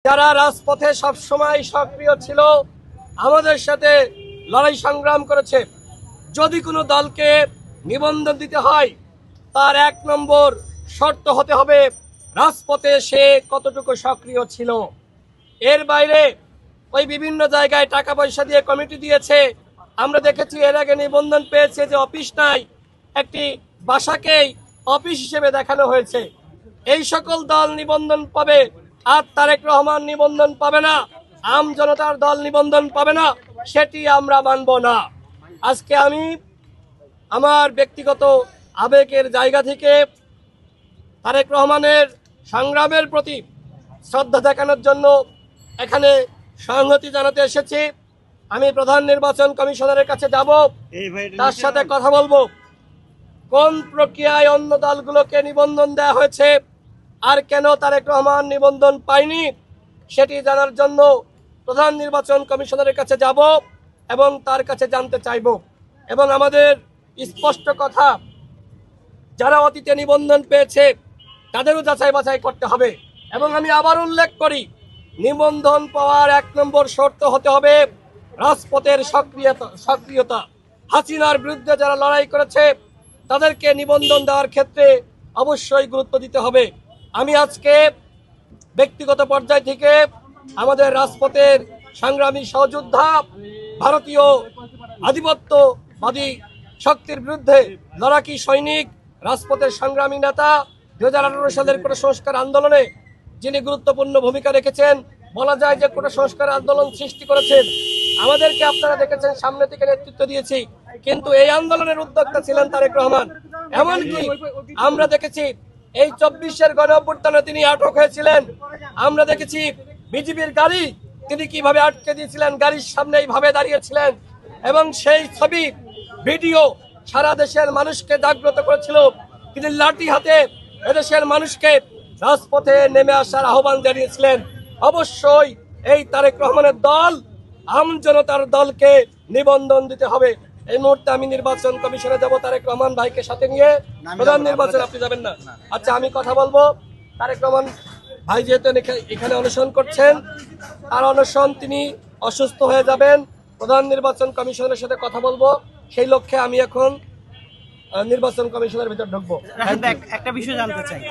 যারা রাজপথে সবসময় সক্রিয় ছিল, আমাদের সাথে লড়াই সংগ্রাম করেছে। যদি কোনো দলকে নিবন্ধন দিতে হয়, তার ১ নম্বর শর্ত হতে হবে রাজপথে সে কতটুকু সক্রিয় ছিল। এর বাইরে ওই বিভিন্ন জায়গায় টাকা পয়সা দিয়ে কমিটি দিয়েছে। আমরা দেখেছি এর আগে নিবন্ধন পেয়েছে যে অফিস নাই, একটি বাসাকেই অফিস হিসেবে দেখানো হয়েছে। এই সকল দল নিবন্ধন পাবে, আর তারেক রহমান নিবন্ধন পাবে না, আম জনতার দল নিবন্ধন পাবে না, সেটি আমরা মানব না। আজকে আমি আমার ব্যক্তিগত আবেগের জায়গা থেকে তারেক রহমানের সংগ্রামের প্রতি শ্রদ্ধা দেখানোর জন্য এখানে সংহতি জানাতে এসেছি। আমি প্রধান নির্বাচন কমিশনারের কাছে যাব, তার সাথে কথা বলবো কোন প্রক্রিয়ায় অন্য দলগুলোকে নিবন্ধন দেওয়া হয়েছে আর কেন তারেক রহমান নিবন্ধন পায়নি সেটি জানার জন্য প্রধান নির্বাচন কমিশনারের কাছে যাব এবং তার কাছে জানতে চাইব। এবং আমাদের স্পষ্ট কথা, যারা অতীতে নিবন্ধন পেয়েছে তাদেরও যাচাই বাছাই করতে হবে। এবং আমি আবার উল্লেখ করি, নিবন্ধন পাওয়ার ১ নম্বর শর্ত হতে হবে রাজপথের সক্রিয়তা। হাসিনার বিরুদ্ধে যারা লড়াই করেছে তাদেরকে নিবন্ধন দেওয়ার ক্ষেত্রে অবশ্যই গুরুত্ব দিতে হবে। আমি আজকে ব্যক্তিগত পর্যায় থেকে আমাদের রাজপথের সংগ্রামী সহযোদ্ধা, ভারতীয় আধিপত্যবাদী শক্তির বিরুদ্ধে লড়াকি সৈনিক, রাজপথের সংগ্রামী নেতা, 2018 সালের কোটা সংস্কার আন্দোলনে যিনি গুরুত্বপূর্ণ ভূমিকা রেখেছেন, বলা যায় যে কোটা সংস্কার আন্দোলন সৃষ্টি করেছেন। আমাদেরকে আপনারা দেখেছেন সামনে থেকে নেতৃত্ব দিয়েছি, কিন্তু এই আন্দোলনের উদ্যোক্তা ছিলেন তারেক রহমান। এমনকি আমরা দেখেছি এই 24-এর গণঅভ্যুত্থানে তিনি আটক হয়েছিলেন। আমরা দেখেছি বিজিবির গাড়ি তিনি কিভাবে আটকে দিয়েছিলেন, গাড়ির সামনে এইভাবে দাঁড়িয়েছিলেন এবং সেই ছবি ভিডিও সারা দেশের মানুষকে জাগ্রত করেছিল। তিনি লাঠি হাতে এদেশের মানুষকে রাজপথে নেমে আসার আহ্বান জানিয়েছিলেন। অবশ্যই এই তারেক রহমানের দল আম জনতার দলকে নিবন্ধন দিতে হবে। এই মুহূর্তে আমি নির্বাচন কমিশনে যাব তারেক রহমান ভাইকে সাথে নিয়ে। প্রধান নির্বাচন আপনি যাবেন না? আচ্ছা, আমি কথা বলবো। তারেক রহমান ভাই যেহেতু এখানে অনশন করছেন, তার অনশন তিনি অসুস্থ হয়ে যাবেন, প্রধান নির্বাচন কমিশনের সাথে কথা বলবো, সেই লক্ষ্যে আমি এখন নির্বাচন কমিশনের ভিতর ঢুকবো। একটা বিষয় জানতে চাই।